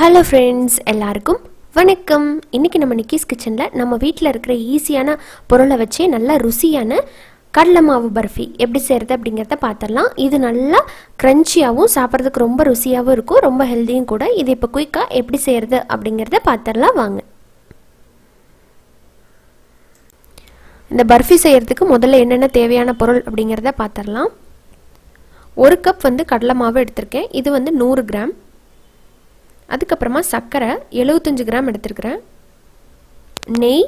Hello friends, எல்லாருக்கும் வணக்கம். இன்றைக்கி நம்ம நிக்கிஸ் கிச்சனில் நம்ம வீட்டில் இருக்கிற ஈஸியான பொருளை வச்சு நல்ல ருசியான கடலை மாவு பர்ஃபி எப்படி செய்கிறது அப்படிங்கிறத பார்த்துடலாம். இது நல்லா க்ரன்ச்சியாகவும் சாப்பிட்றதுக்கு ரொம்ப ருசியாகவும் இருக்கும், ரொம்ப ஹெல்த்தியும் கூட. இது இப்போ குயிக்காக எப்படி செய்கிறது அப்படிங்கிறத பார்த்துடலாம் வாங்க. இந்த பர்ஃபி செய்கிறதுக்கு முதல்ல என்னென்ன தேவையான பொருள் அப்படிங்கிறத பார்த்துடலாம். 1 கப் கடலை மாவு எடுத்திருக்கேன். இது 100 கிராம். அதுக்கப்புறமா சர்க்கரை 75 கிராம் எடுத்துருக்கிறேன். நெய்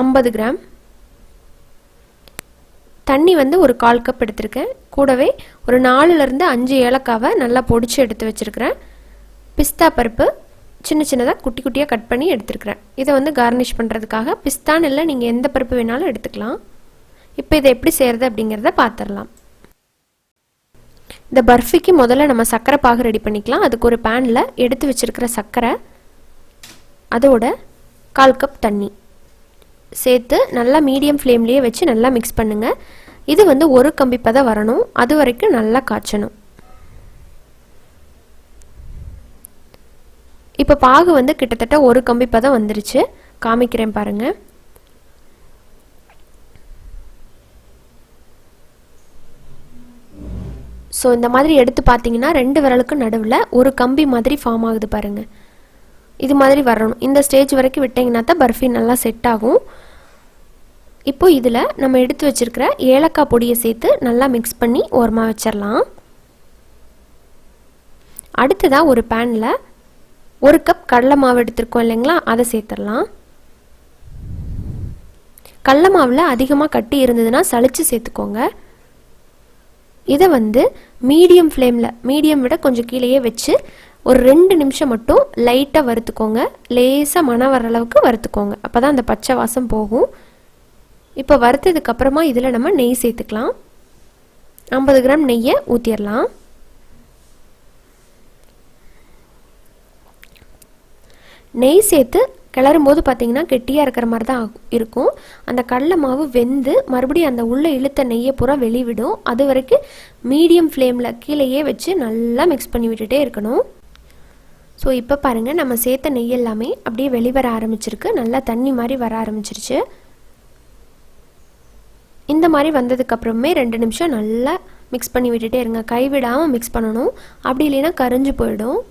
50 கிராம். தண்ணி ஒரு 1/4 கப் எடுத்திருக்கேன். கூடவே ஒரு 4லேருந்து 5 ஏலக்காவை நல்லா பொடிச்சு எடுத்து வச்சுருக்கிறேன். பிஸ்தா பருப்பு சின்ன சின்னதாக குட்டி குட்டியாக கட் பண்ணி எடுத்துருக்கிறேன். இதை கார்னிஷ் பண்ணுறதுக்காக. பிஸ்தான்னு இல்லை, நீங்கள் எந்த பருப்பு வேணாலும் எடுத்துக்கலாம். இப்போ இதை எப்படி செய்கிறது அப்படிங்கிறத பார்த்துடலாம். இந்த பர்ஃபிக்கு முதல்ல நம்ம சர்க்கரை பாகு ரெடி பண்ணிக்கலாம். அதுக்கு ஒரு பேனில் எடுத்து வச்சுருக்கிற சர்க்கரை, அதோட 1/4 கப் தண்ணி சேர்த்து நல்லா மீடியம் ஃப்ளேம்லேயே வச்சு நல்லா மிக்ஸ் பண்ணுங்கள். இது ஒரு கம்பி பதம் வரணும், அது வரைக்கும் நல்லா காய்ச்சணும். இப்போ பாகு கிட்டத்தட்ட ஒரு கம்பி பதம் வந்துருச்சு. காமிக்கிறேன் பாருங்கள். ஸோ இந்த மாதிரி எடுத்து பார்த்தீங்கன்னா 2 விரலுக்கு நடுவில் ஒரு கம்பி மாதிரி ஃபார்ம் ஆகுது பாருங்கள். இது மாதிரி வரணும். இந்த ஸ்டேஜ் வரைக்கும் விட்டிங்கன்னா தான் பர்ஃபி நல்லா செட் ஆகும். இப்போ இதில் நம்ம எடுத்து வச்சுருக்கிற ஏலக்காய் பொடியை சேர்த்து நல்லா மிக்ஸ் பண்ணி ஓரமாக வச்சிடலாம். அடுத்ததாக ஒரு பேனில் 1 கப் கடலை மாவு எடுத்துருக்கோம் இல்லைங்களா, அதை சேர்த்துடலாம். கடலை மாவில் அதிகமாக கட்டி இருந்ததுன்னா சளிச்சு சேர்த்துக்கோங்க. இதை மீடியம் ஃப்ளேமில், மீடியம் விட கொஞ்சம் கீழேயே வச்சு ஒரு 2 நிமிஷம் மட்டும் லைட்டாக வறுத்துக்கோங்க. லேசாக மணம் வர அளவுக்கு வறுத்துக்கோங்க. அப்போ தான் அந்த பச்சை வாசம் போகும். இப்போ வறுத்ததுக்கப்புறமா இதில் நம்ம நெய் சேர்த்துக்கலாம். 50 கிராம் நெய்யை ஊற்றிடலாம். நெய் சேர்த்து கிளறும்போது பார்த்தீங்கன்னா கெட்டியாக இருக்கிற மாதிரி தான் இருக்கும். அந்த கடலை மாவு வெந்து மறுபடியும் அந்த உள்ளே இழுத்த நெய்யை பூரா வெளிவிடும். அது வரைக்கும் மீடியம் ஃப்ளேமில் கீழேயே வச்சு நல்லா மிக்ஸ் பண்ணி விட்டுட்டே இருக்கணும். ஸோ இப்போ பாருங்கள், நம்ம சேர்த்த நெய் எல்லாமே அப்படியே வெளிவர ஆரம்பிச்சிருக்கு. நல்லா தண்ணி மாதிரி வர ஆரம்பிச்சிருச்சு. இந்த மாதிரி வந்ததுக்கப்புறமே 2 நிமிஷம் நல்லா மிக்ஸ் பண்ணி விட்டுட்டே இருங்க. கைவிடாமல் மிக்ஸ் பண்ணணும், அப்படி இல்லைன்னா கரைஞ்சி போயிடும்.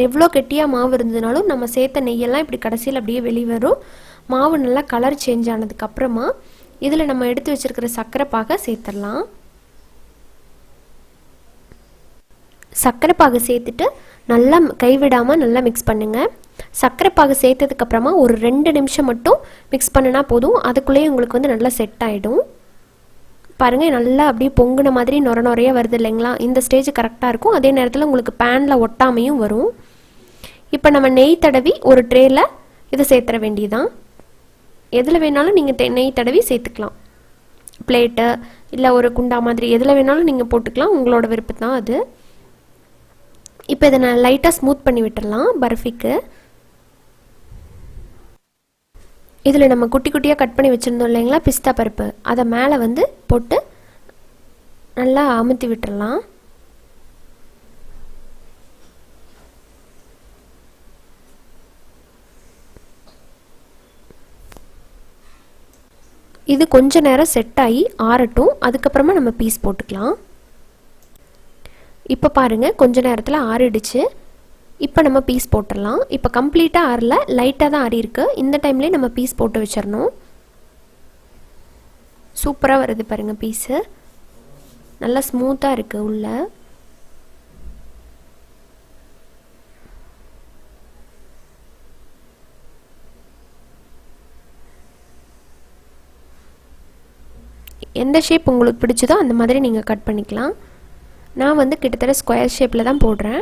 எவ்வளோ கெட்டியாக மாவு இருந்ததுனாலும் நம்ம சேர்த்த நெய்யெல்லாம் இப்படி கடைசியில் அப்படியே வெளிவரும். மாவு நல்லா கலர் சேஞ்ச் ஆனதுக்கப்புறமா இதில் நம்ம எடுத்து வச்சுருக்கிற சர்க்கரை பாகை சேர்த்துடலாம். சர்க்கரை பாகு சேர்த்துட்டு நல்லா கைவிடாமல் நல்லா மிக்ஸ் பண்ணுங்கள். சர்க்கரை பாகு சேர்த்ததுக்கப்புறமா ஒரு 2 நிமிஷம் மட்டும் மிக்ஸ் பண்ணினா போதும். அதுக்குள்ளேயே உங்களுக்கு நல்லா செட் ஆகிடும். பாருங்கள், நல்லா அப்படியே பொங்குன மாதிரி நுரையாக வருது இல்லைங்களா. இந்த ஸ்டேஜ் கரெக்டாக இருக்கும். அதே நேரத்தில் உங்களுக்கு பேனில் ஒட்டாமையும் வரும். இப்போ நம்ம நெய் தடவி ஒரு ட்ரேயில் இதை சேர்த்துற வேண்டியதான். எதில் வேணாலும் நீங்கள் நெய் தடவி சேர்த்துக்கலாம். பிளேட்டு இல்லை ஒரு குண்டா மாதிரி எதில் வேணாலும் நீங்கள் போட்டுக்கலாம். உங்களோட விருப்பம் தான் அது. இப்போ இதை நான் லைட்டாக ஸ்மூத் பண்ணி விட்டுடலாம் பர்ஃபிக்கு. இதில் நம்ம குட்டி குட்டியாக கட் பண்ணி வச்சுருந்தோம் இல்லைங்களா பிஸ்தா பருப்பு, அதை மேலே போட்டு நல்லா அமுத்தி விட்டுடலாம். இது கொஞ்ச நேரம் செட் ஆகி ஆறட்டும். அதுக்கப்புறமா நம்ம பீஸ் போட்டுக்கலாம். இப்போ பாருங்கள், கொஞ்ச நேரத்தில் ஆறிடுச்சு. இப்போ நம்ம பீஸ் போட்டுடலாம். இப்போ கம்ப்ளீட்டாக ஆறல, லைட்டாக தான் ஆறி இருக்கு. இந்த டைம்லேயே நம்ம பீஸ் போட்டு வச்சிடணும். சூப்பராக வருது பாருங்கள், பீஸு நல்லா ஸ்மூத்தாக இருக்குது உள்ள. எந்த ஷேப் உங்களுக்கு பிடிச்சதோ அந்த மாதிரி நீங்கள் கட் பண்ணிக்கலாம். நான் கிட்டத்தட்ட ஸ்கொயர் ஷேப்பில் தான் போடுறேன்.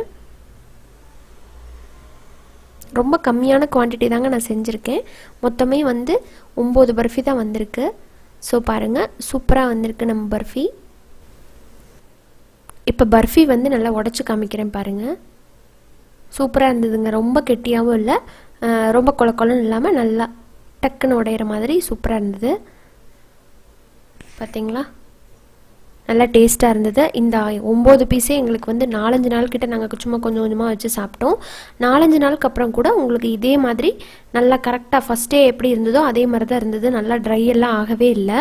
ரொம்ப கம்மியான குவான்டிட்டி தாங்க நான் செஞ்சுருக்கேன். மொத்தமே 9 பர்ஃபி தான் வந்திருக்கு. ஸோ பாருங்கள், சூப்பராக வந்திருக்கு நம்ம பர்ஃபி. இப்போ பர்ஃபி நல்லா உடச்சி காமிக்கிறேன் பாருங்கள். சூப்பராக இருந்ததுங்க. ரொம்ப கெட்டியாகவும் இல்லை, ரொம்ப கொல கொலன்னு இல்லாமல் நல்லா டக்குன்னு உடையிற மாதிரி சூப்பராக இருந்தது. பார்த்தீங்களா? நல்லா டேஸ்ட்டாக இருந்தது. இந்த 9 பீஸே எங்களுக்கு வந்து 4-5 நாள் கிட்ட நாங்கள் சும்மா கொஞ்சம் கொஞ்சமாக வச்சு சாப்பிட்டோம். 4-5 நாளுக்கு அப்புறம் கூட உங்களுக்கு இதே மாதிரி நல்லா கரெக்டாக ஃபஸ்ட்டே எப்படி இருந்ததோ அதே மாதிரி தான் இருந்தது. நல்லா ட்ரை எல்லாம் ஆகவே இல்லை.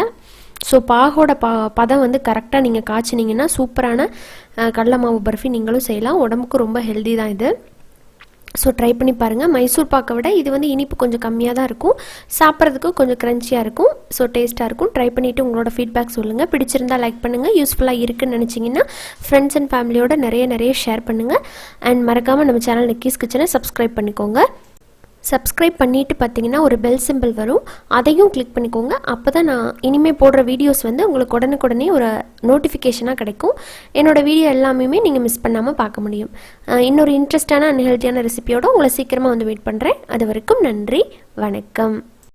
ஸோ பாகோட பதம் வந்து கரெக்டாக நீங்கள் காய்ச்சினீங்கன்னா சூப்பரான கடலை மாவு பர்ஃபி நீங்களும் செய்யலாம். உடம்புக்கு ரொம்ப ஹெல்தி தான் இது. ஸோ ட்ரை பண்ணி பாருங்கள். மைசூர் பாக்கை விட இது வந்து இனிப்பு கொஞ்சம் கம்மியாக தான் இருக்கும், சாப்பிட்றதுக்கும் கொஞ்சம் க்ரன்ச்சியாக இருக்கும். ஸோ டேஸ்ட்டாக இருக்கும். ட்ரை பண்ணிவிட்டு உங்களோட ஃபீட்பேக் சொல்லுங்கள். பிடிச்சிருந்தா லைக் பண்ணுங்கள். யூஸ்ஃபுல்லாக இருக்குன்னு நினச்சிங்கன்னா ஃப்ரெண்ட்ஸ் அண்ட் ஃபேமிலியோட நிறைய ஷேர் பண்ணுங்கள். அண்ட் மறக்காமல் நம்ம சேனல் நிக்கிஸ் கிச்சனை சப்ஸ்கிரைப் பண்ணிக்கோங்க. சப்ஸ்கிரைப் பண்ணிவிட்டு பார்த்தீங்கன்னா ஒரு பெல் சிம்பிள் வரும், அதையும் கிளிக் பண்ணிக்கோங்க. அப்போ தான் நான் இனிமேல் போடுற வீடியோஸ் வந்து உங்களுக்கு உடனுக்குடனே ஒரு நோட்டிஃபிகேஷனாக கிடைக்கும். என்னோடய வீடியோ எல்லாமே நீங்கள் மிஸ் பண்ணாமல் பார்க்க முடியும். இன்னொரு இன்ட்ரெஸ்டான அன்ஹெல்த்தியான ரெசிபியோடு உங்களை சீக்கிரமாக வந்து வெயிட் பண்ணுறேன். அது வரைக்கும் நன்றி, வணக்கம்.